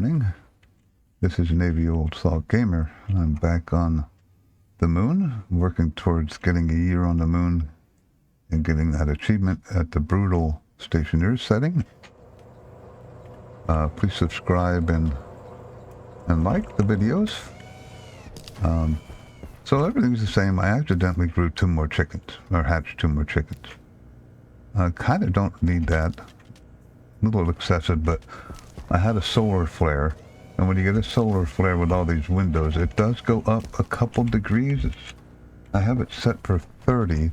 morning. This is Navy Old Salt Gamer. I'm back on the moon, working towards getting a year on the moon and getting that achievement at the brutal Stationeers setting. Please subscribe and like the videos. So everything's the same. I accidentally grew 2 more chickens, or hatched 2 more chickens. I kind of don't need that. A little excessive, but I had a solar flare. And when you get a solar flare with all these windows, it does go up a couple degrees. I have it set for 30,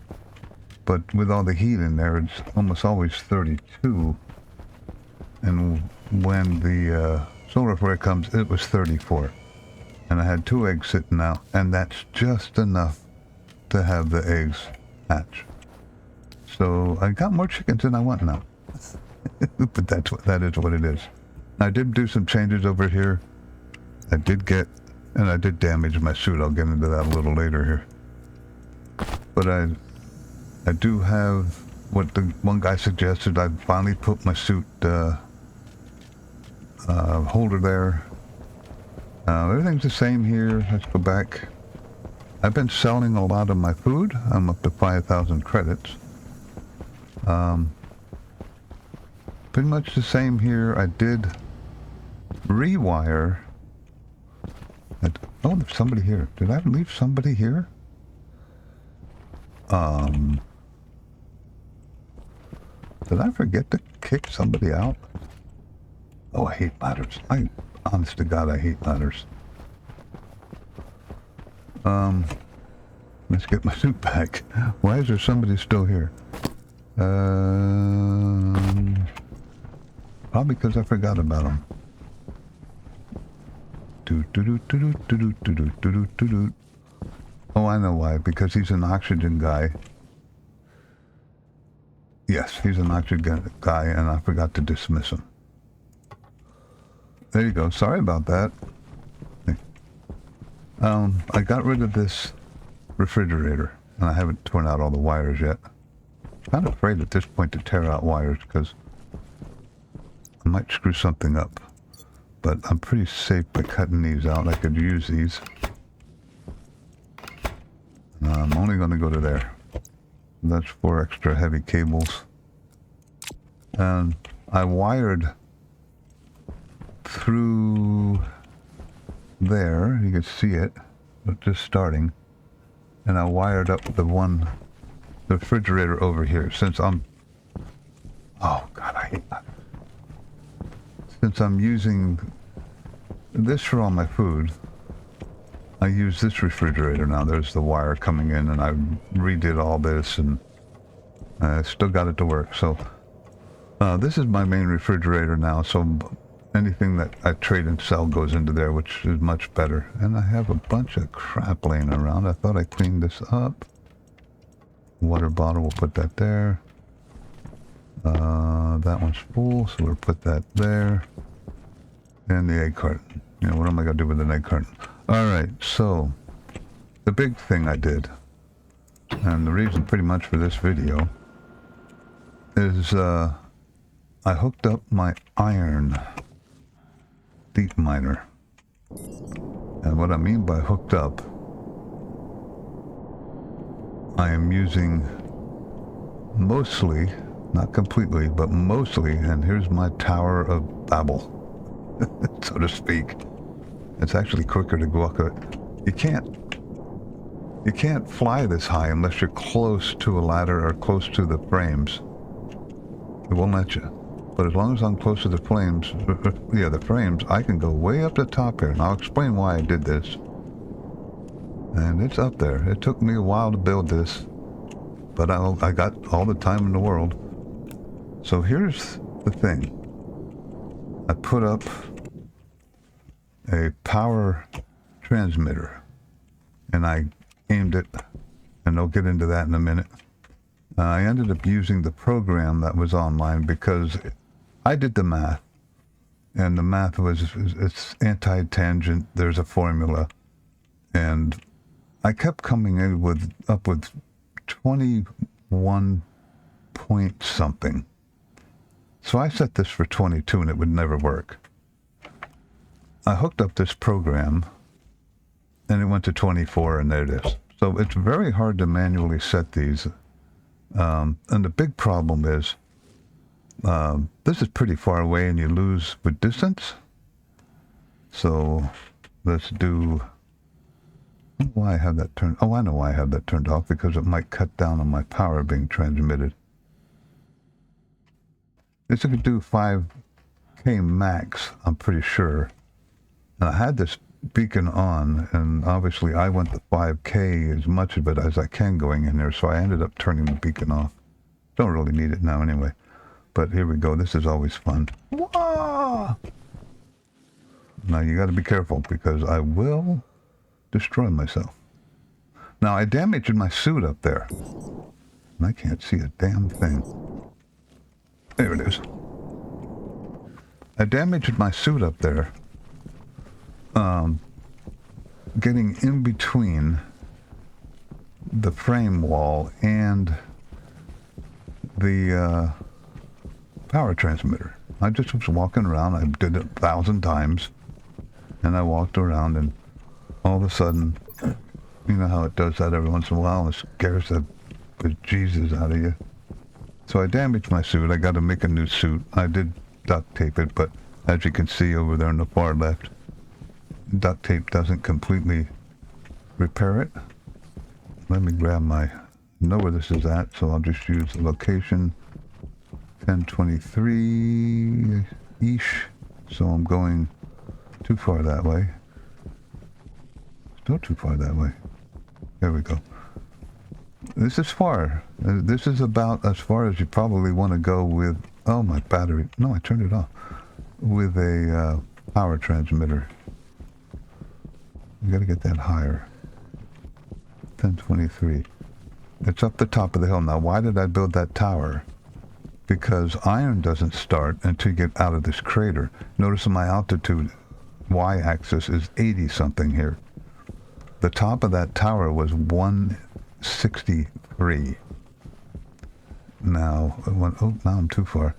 but with all the heat in there, it's almost always 32. And when the solar flare comes, it was 34. And I had 2 eggs sitting out, and that's just enough to have the eggs hatch. So I got more chickens than I want now. But that is what it is. I did do some changes over here. I did damage my suit. I'll get into that a little later here. But I do have what the one guy suggested. I finally put my suit holder there. Everything's the same here. Let's go back. I've been selling a lot of my food. I'm up to 5,000 credits. Pretty much the same here. I did rewire. Oh, there's somebody here. Did I leave somebody here? Did I forget to kick somebody out? Oh, I hate ladders. Honest to God, I hate ladders. Let's get my suit back. Why is there somebody still here? Probably because I forgot about him. Oh, I know why. Because he's an oxygen guy. Yes, he's an oxygen guy, and I forgot to dismiss him. There you go. Sorry about that. I got rid of this refrigerator, and I haven't torn out all the wires yet. I'm kind of afraid at this point to tear out wires because I might screw something up. But I'm pretty safe by cutting these out. I could use these. I'm only going to go to there. That's 4 extra heavy cables. And I wired through there. You can see it. Just starting. And I wired up the refrigerator over here. Since I'm... Oh, God, I hate that. Since I'm using this for all my food, I use this refrigerator now. There's the wire coming in, and I redid all this, and I still got it to work. So this is my main refrigerator now, so anything that I trade and sell goes into there, which is much better. And I have a bunch of crap laying around. I thought I cleaned this up. Water bottle, we'll put that there. That one's full, so we'll put that there. And the egg carton. You know, what am I going to do with an egg carton? Alright, so the big thing I did, and the reason pretty much for this video, is I hooked up my iron deepminer. And what I mean by hooked up, I am using mostly, not completely, but mostly, and here's my Tower of Babel, so to speak. It's actually quicker to go up it. You can't fly this high unless you're close to a ladder or close to the frames. It won't let you. But as long as I'm close to the frames, I can go way up the top here. And I'll explain why I did this. And it's up there. It took me a while to build this, but I got all the time in the world. So here's the thing. I put up a power transmitter, and I aimed it, and I'll get into that in a minute. I ended up using the program that was online because I did the math, and the math was, it's anti-tangent, there's a formula, and I kept coming in up with 21 point something. So I set this for 22 and it would never work. I hooked up this program, and it went to 24, and there it is. So it's very hard to manually set these. And the big problem is, this is pretty far away, and you lose with distance. So let's do... I don't know why I have that turned... Oh, I know why I have that turned off, because it might cut down on my power being transmitted. This could do 5K max, I'm pretty sure. And I had this beacon on, and obviously I want the 5K as much of it as I can going in there, so I ended up turning the beacon off. Don't really need it now anyway. But here we go. This is always fun. Whoa! Now you got to be careful, because I will destroy myself. Now I damaged my suit up there, and I can't see a damn thing. There it is. I damaged my suit up there, getting in between the frame wall and the power transmitter. I just was walking around. I did it 1,000 times, and I walked around, and all of a sudden, you know how it does that every once in a while, and it scares the bejesus out of you. So I damaged my suit. I got to make a new suit. I did duct tape it, but as you can see over there on the far left, duct tape doesn't completely repair it. Let me grab my... know where this is at, so I'll just use the location 1023-ish. So I'm going too far that way. Still too far that way. There we go. This is far. This is about as far as you probably want to go with... Oh, my battery. No, I turned it off. With a power transmitter. You got to get that higher. 1023. It's up the top of the hill. Now, why did I build that tower? Because iron doesn't start until you get out of this crater. Notice my altitude y-axis is 80-something here. The top of that tower was 163. Now, oh, now I'm too far.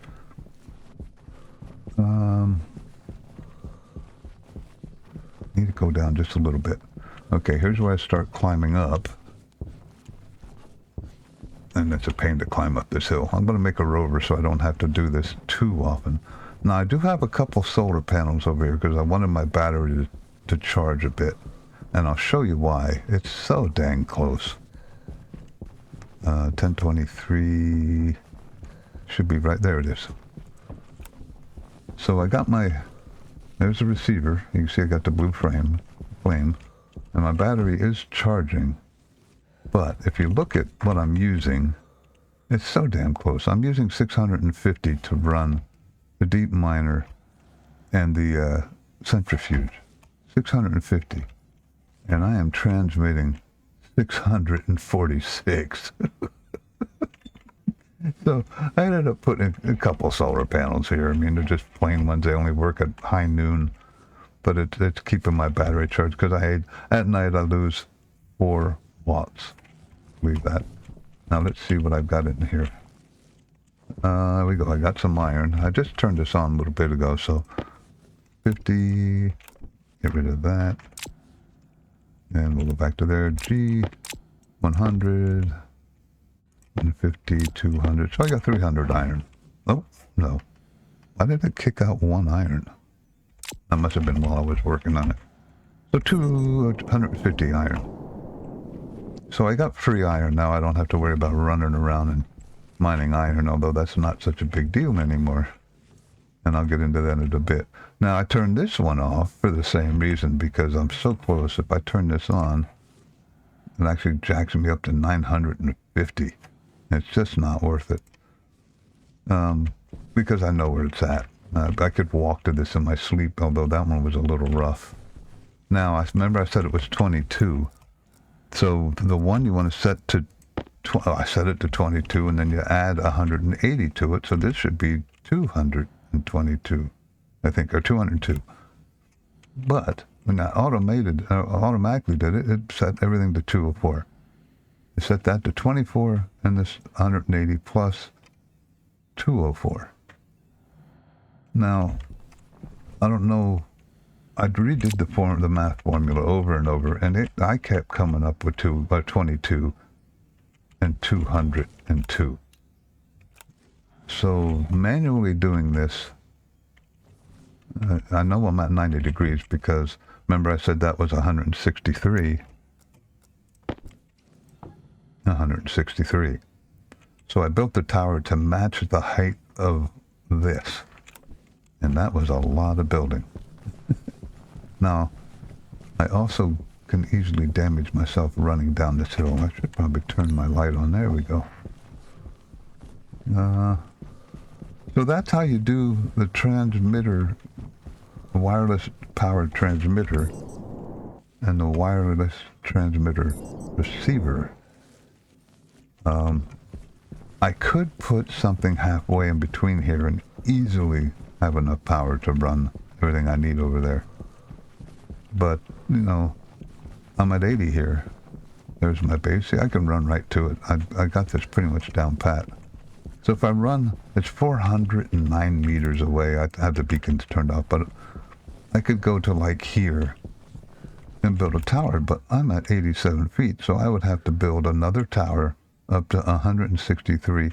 Need to go down just a little bit. Okay, here's where I start climbing up. And it's a pain to climb up this hill. I'm going to make a rover so I don't have to do this too often. Now, I do have a couple solar panels over here because I wanted my battery to charge a bit. And I'll show you why. It's so dang close. 1023 should be right there. It is. So I got my... There's the receiver. You can see I got the blue flame. And my battery is charging. But if you look at what I'm using, it's so damn close. I'm using 650 to run the deep miner and the centrifuge. 650. And I am transmitting 646. So I ended up putting a couple solar panels here. I mean, they're just plain ones. They only work at high noon. But it's keeping my battery charged because at night I lose 4 watts. Leave that. Now let's see what I've got in here. There we go. I got some iron. I just turned this on a little bit ago, so 50. Get rid of that. And we'll go back to there. G, 100, 150, 200. So I got 300 iron. Oh, no. Why did it kick out 1 iron? That must have been while I was working on it. So 250 iron. So I got free iron now. I don't have to worry about running around and mining iron, although that's not such a big deal anymore. And I'll get into that in a bit. Now, I turned this one off for the same reason, because I'm so close. If I turn this on, it actually jacks me up to 950. It's just not worth it. Because I know where it's at. I could walk to this in my sleep, although that one was a little rough. Now, I remember I said it was 22. So the one you want to set to, I set it to 22, and then you add 180 to it. So this should be 222, I think, or 202. But when I automatically did it, it set everything to 204. It set that to 24, and this 180 plus 204. Now, I don't know I redid the math formula over and over, and I kept coming up with 22 and 202. So manually doing this, I know I'm at 90 degrees because remember I said that was 163. 163. So I built the tower to match the height of this, and that was a lot of building. Now, I also can easily damage myself running down this hill. I should probably turn my light on. There we go. So that's how you do the transmitter, wireless power transmitter, and the wireless transmitter receiver. I could put something halfway in between here and easily have enough power to run everything I need over there. But, you know, I'm at 80 here. There's my base. See, I can run right to it. I got this pretty much down pat. So if I run, it's 409 meters away. I have the beacons turned off, but I could go to like here and build a tower, but I'm at 87 feet, so I would have to build another tower up to 163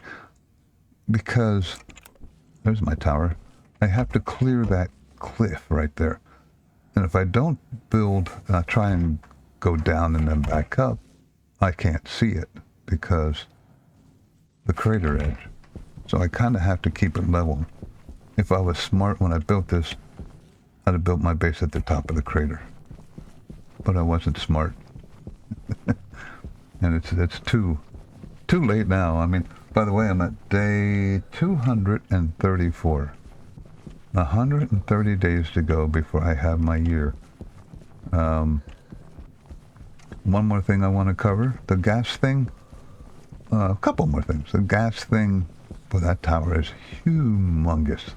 because, there's my tower, I have to clear that cliff right there. And if I don't build, try and go down and then back up, I can't see it because the crater edge. So I kind of have to keep it level. If I was smart when I built this, I'd have built my base at the top of the crater. But I wasn't smart. And it's too late now. I mean, by the way, I'm at day 234. 130 days to go before I have my year. One more thing I want to cover, the gas thing. A couple more things. The gas thing for that tower is humongous.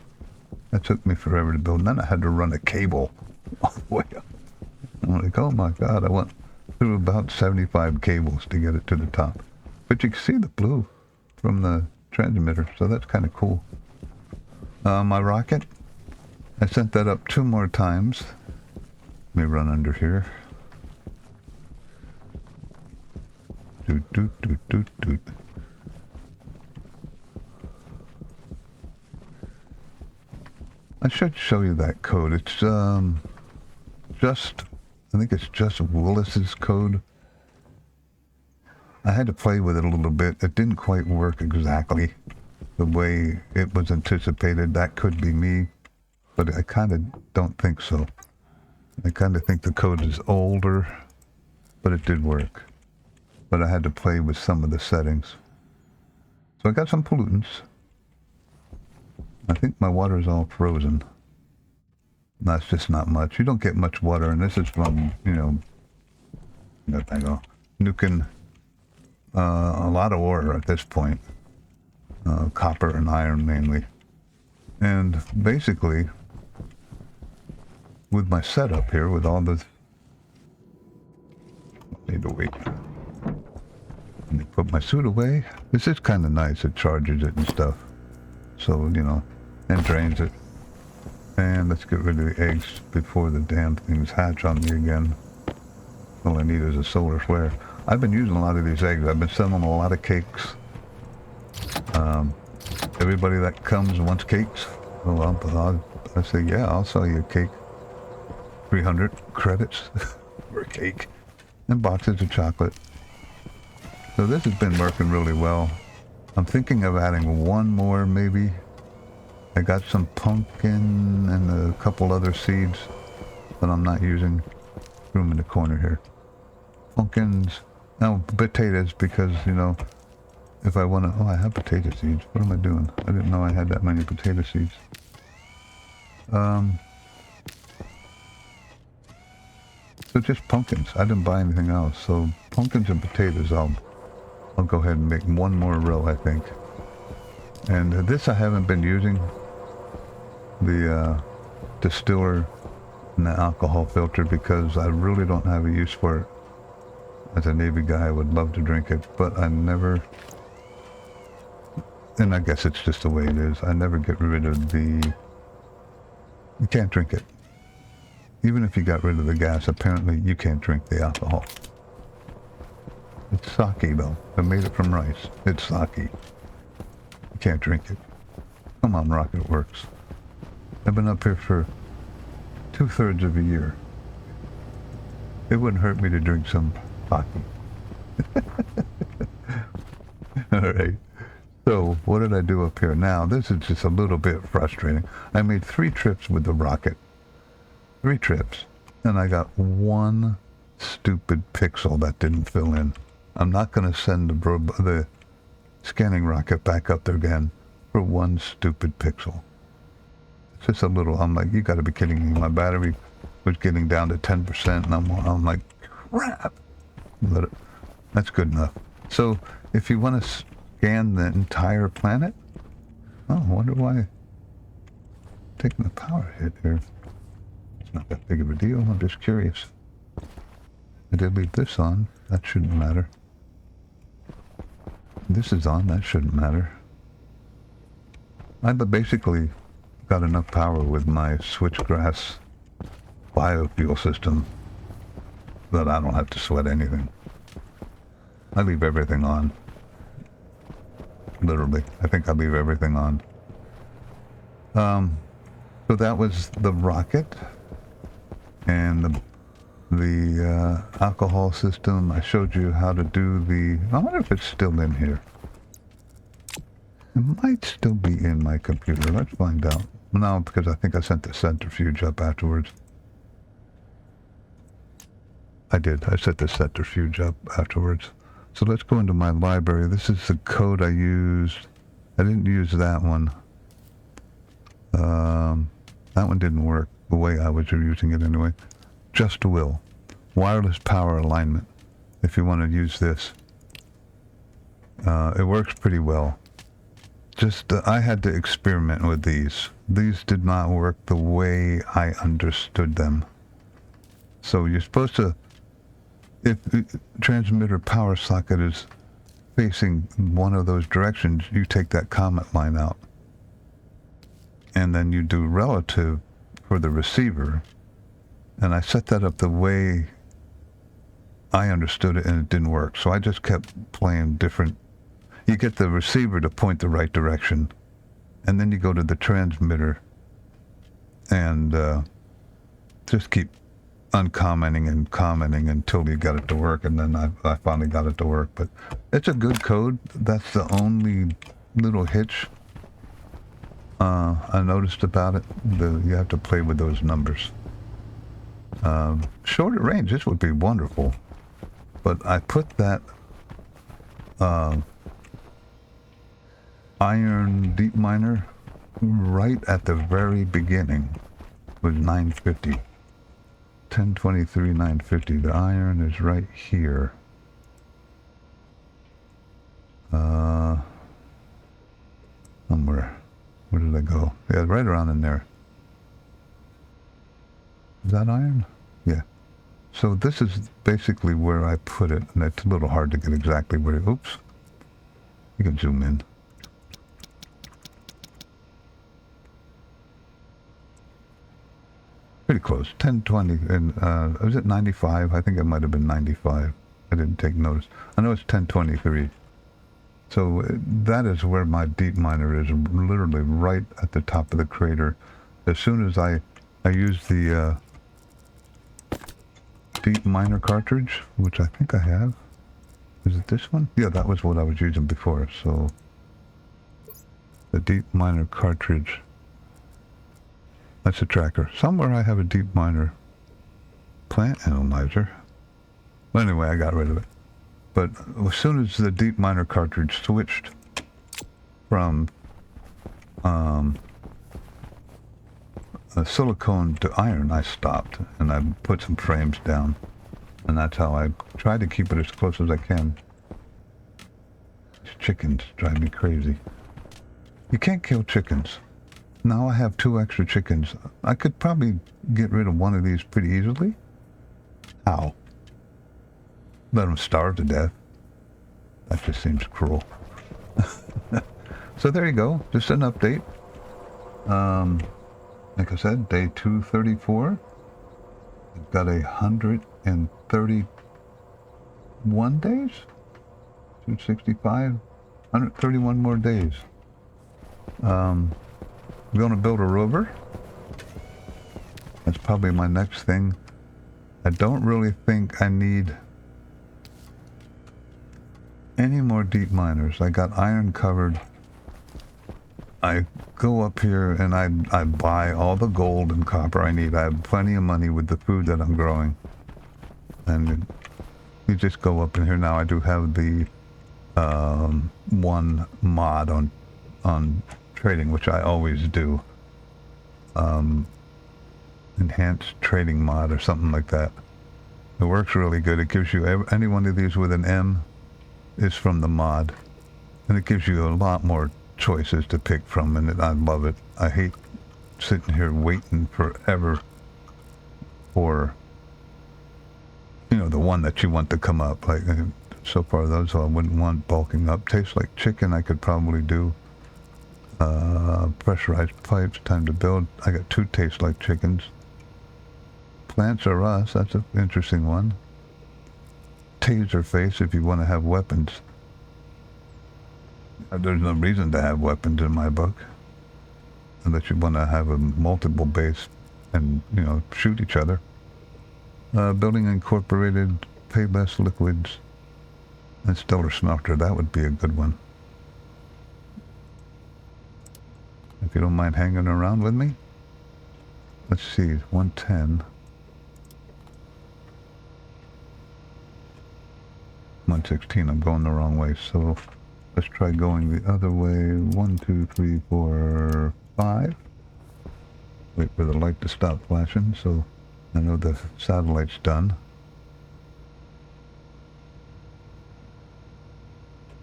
That took me forever to build. And then I had to run a cable all the way up. I'm like, oh my God, I went through about 75 cables to get it to the top. But you can see the blue from the transmitter, so that's kind of cool. My rocket, I sent that up 2 more times. Let me run under here. Doot, doot, doot, doot, doot. I should show you that code. It's I think it's just Willis's code. I had to play with it a little bit. It didn't quite work exactly the way it was anticipated. That could be me, but I kind of don't think so. I kind of think the code is older, but it did work. But I had to play with some of the settings. So I got some pollutants. I think my water is all frozen. That's just not much. You don't get much water, and this is from, nuking a lot of ore at this point. Copper and iron mainly. And basically, with my setup here, with all this... I need to wait. Let me put my suit away. This is kind of nice. It charges it and stuff. So, and drains it. And let's get rid of the eggs before the damn things hatch on me again. All I need is a solar flare. I've been using a lot of these eggs. I've been selling a lot of cakes. Everybody that comes wants cakes. Well, I say, yeah, I'll sell you a cake. 300 credits for a cake. And boxes of chocolate. So this has been working really well. I'm thinking of adding one more maybe. I got some pumpkin and a couple other seeds that I'm not using. Room in the corner here. Pumpkins. Now potatoes because, if I want to... Oh, I have potato seeds. What am I doing? I didn't know I had that many potato seeds. So just pumpkins. I didn't buy anything else. So pumpkins and potatoes, I'll go ahead and make one more row, I think. And this I haven't been using. The distiller and the alcohol filter because I really don't have a use for it. As a Navy guy, I would love to drink it, but I never... And I guess it's just the way it is. I never get rid of the... You can't drink it. even if you got rid of the gas, apparently you can't drink the alcohol. It's sake, though. I made it from rice. It's sake. You can't drink it. Come on, Rocket Works. I've been up here for 2/3 of a year. It wouldn't hurt me to drink some sake. Alright. So, what did I do up here? Now, this is just a little bit frustrating. I made 3 trips with the rocket. 3 trips. And I got 1 stupid pixel that didn't fill in. I'm not going to send the scanning rocket back up there again for 1 stupid pixel. It's just a little, I'm like, you got to be kidding me. My battery was getting down to 10% and I'm like, crap. But that's good enough. So if you want to scan the entire planet, oh, I wonder why I'm taking a power hit here. It's not that big of a deal. I'm just curious. I did leave this on. That shouldn't matter. This is on. That shouldn't matter. I basically got enough power with my switchgrass biofuel system that I don't have to sweat anything. I leave everything on. Literally. I think I leave everything on. So that was the rocket and the alcohol system. I showed you how to do the... I wonder if it's still in here. It might still be in my computer. Let's find out. No, because I think I sent the centrifuge up afterwards. I did. I set the centrifuge up afterwards. So let's go into my library. This is the code I used. I didn't use that one. That one didn't work the way I was using it anyway. Just will. Wireless power alignment. If you want to use this. It works pretty well. Just, I had to experiment with these. These did not work the way I understood them. So you're supposed to, if transmitter power socket is facing one of those directions, you take that comet line out. And then you do relative for the receiver. And I set that up the way I understood it, and it didn't work. So I just kept playing different. You get the receiver to point the right direction, and then you go to the transmitter and just keep uncommenting and commenting until you got it to work, and then I finally got it to work. But it's a good code. That's the only little hitch I noticed about it. You have to play with those numbers. Shorter range, this would be wonderful. But I put that iron deep miner right at the very beginning with 950. 1023 950. The iron is right here. Somewhere. Where did I go? Yeah, right around in there. Is that iron? Yeah. So this is basically where I put it, and it's a little hard to get exactly where it... Oops. You can zoom in. Pretty close. 1020, and was it 95? I think it might have been 95. I didn't take notice. I know it's 1023. So that is where my deep miner is, literally right at the top of the crater. As soon as I use the deep miner cartridge, which I think I have. Is it this one? Yeah, that was what I was using before. So the deep miner cartridge. That's a tracker. Somewhere I have a deep miner plant analyzer. Well, anyway, I got rid of it. But as soon as the deep miner cartridge switched from silicone to iron, I stopped and I put some frames down. And that's how I tried to keep it as close as I can. These chickens drive me crazy. You can't kill chickens. Now I have 2 extra chickens. I could probably get rid of one of these pretty easily. How? Let them starve to death. That just seems cruel. So there you go. Just an update. Like I said, day 234. I've got 131 days? 265? 131 more days. I'm going to build a rover. That's probably my next thing. I don't really think I need any more deep miners. I got iron covered. I go up here and I buy all the gold and copper I need. I have plenty of money with the food that I'm growing. And you just go up in here now. I do have the one mod on trading, which I always do. Enhanced trading mod or something like that. It works really good. It gives you any one of these with an M is from the mod, and it gives you a lot more choices to pick from, and I love it. I hate sitting here waiting forever for, you know, the one that you want to come up. Like, so far those I wouldn't want bulking up. Tastes like chicken I could probably do. Pressurized pipes, time to build. I got 2 taste like chickens. Plants are us, that's an interesting one. Taser face if you want to have weapons. There's no reason to have weapons in my book. Unless you want to have a multiple base and, you know, shoot each other. Building incorporated, pay less liquids. And stellar smelter, that would be a good one. If you don't mind hanging around with me. Let's see, 110. 116, I'm going the wrong way, so let's try going the other way. 1, 2, 3, 4, 5. Wait for the light to stop flashing, so I know the satellite's done.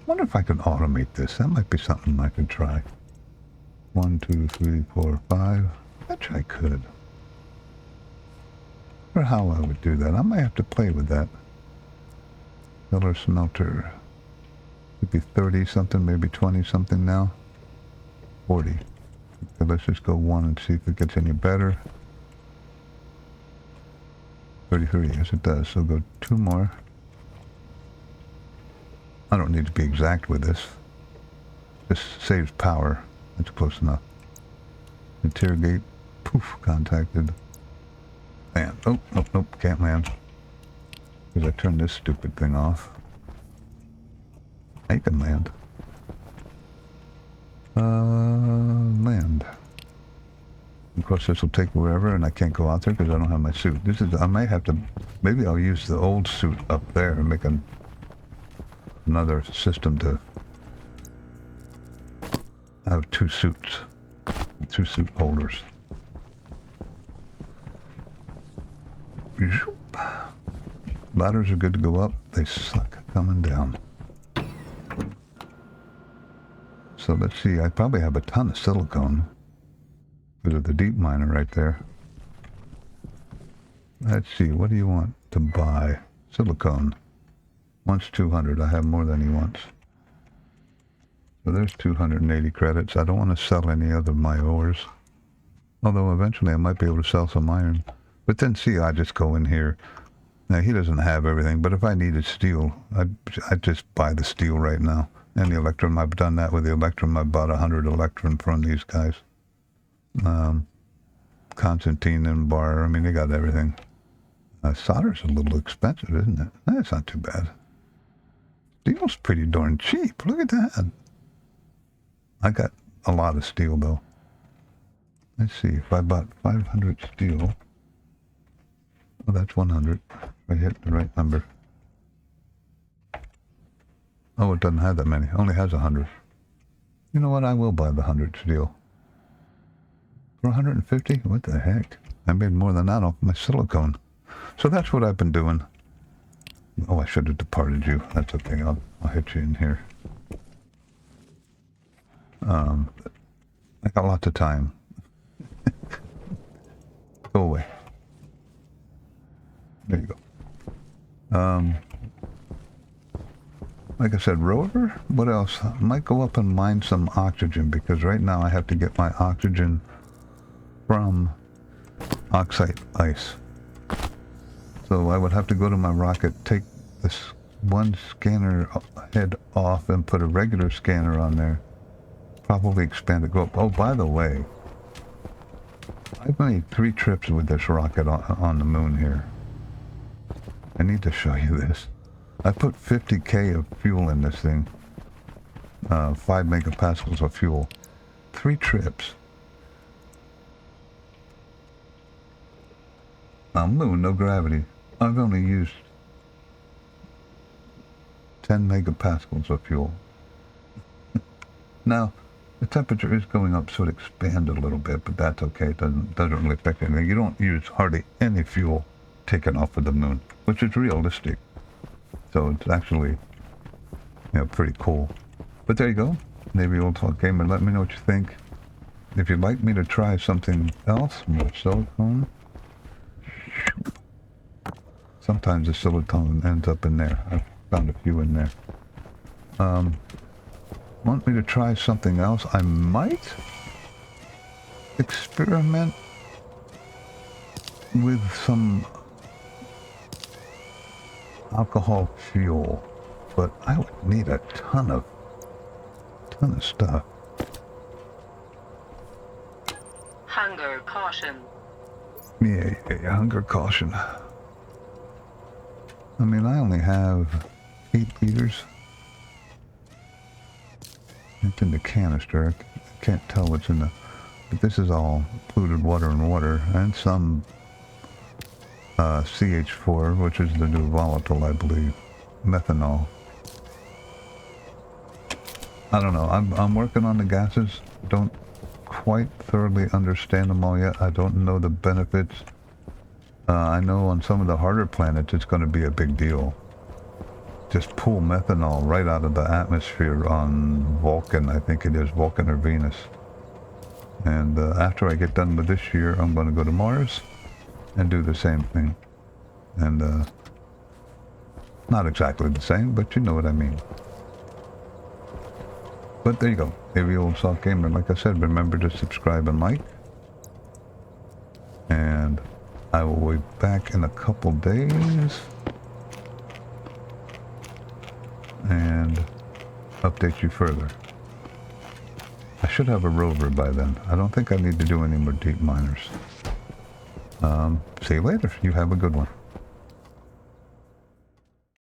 Wonder if I can automate this. That might be something I could try. 1, 2, 3, 4, 5. Bet you I could. Or how I would do that. I might have to play with that. Stellar smelter. Could be 30 something, maybe 20 something now. 40. Okay, let's just go 1 and see if it gets any better. 33, yes it does. So go 2 more. I don't need to be exact with this. This saves power. That's close enough. Interrogate. Poof. Contacted. Land. Oh, nope, nope. Can't land. Because I turned this stupid thing off. I can land. Land. Of course, this will take forever, and I can't go out there because I don't have my suit. This is. I may have to. Maybe I'll use the old suit up there and make another system to have 2 suits, 2 suit holders. Ladders are good to go up. They suck coming down. So let's see. I probably have a ton of silicone because of the deep miner right there. Let's see. What do you want to buy? Silicone. Wants 200. I have more than he wants. So there's 280 credits. I don't want to sell any other of my ores. Although eventually I might be able to sell some iron. But then see, I just go in here. Now he doesn't have everything, but if I needed steel, I'd just buy the steel right now. And the electrum, I've done that with the electrum. I bought 100 electrum from these guys. Constantine and Bar, I mean, they got everything. Solder's a little expensive, isn't it? That's not too bad. Steel's pretty darn cheap. Look at that. I got a lot of steel, though. Let's see, if I bought 500 steel. Oh, that's 100. I hit the right number. Oh, it doesn't have that many. It only has 100. You know what? I will buy the 100 steel. For 150? What the heck? I made more than that off my silicone. So that's what I've been doing. Oh, I should have departed you. That's okay. I'll hit you in here. I got lots of time. Go away. There you go. Like I said, rover? What else? I might go up and mine some oxygen, because right now I have to get my oxygen from oxide ice. So I would have to go to my rocket, take this one scanner head off and put a regular scanner on there. Probably expand it, go up. Oh, by the way, I've made 3 trips with this rocket on the moon here. I need to show you this. I put 50K of fuel in this thing. 5 megapascals of fuel. 3 trips. On moon, no gravity. I've only used 10 megapascals of fuel. Now, the temperature is going up, so it expanded a little bit, but that's okay. It doesn't really affect anything. You don't use hardly any fuel taken off of the moon, which is realistic. So it's actually, you know, pretty cool. But there you go. Navy Old Talk Gamer. Let me know what you think. If you'd like me to try something else, more silicone. Sometimes the silicone ends up in there. I've found a few in there. Want me to try something else? I might experiment with some alcohol fuel, but I would need a ton of stuff. Hunger caution. Yeah, hunger caution. I mean, I only have 8 liters. It's in the canister. I can't tell what's in the... But this is all polluted water and some CH4, which is the new volatile, I believe. Methanol. I don't know. I'm working on the gases. Don't quite thoroughly understand them all yet. I don't know the benefits. I know on some of the harder planets it's going to be a big deal. Just pull methanol right out of the atmosphere on Vulcan. I think it is Vulcan or Venus. And after I get done with this year, I'm going to go to Mars and do the same thing. And not exactly the same, but you know what I mean. But there you go. Every old soft gamer. Like I said, remember to subscribe and like. And I will be back in a couple days and update you further. I should have a rover by then. I don't think I need to do any more deep miners. See you later. You have a good one.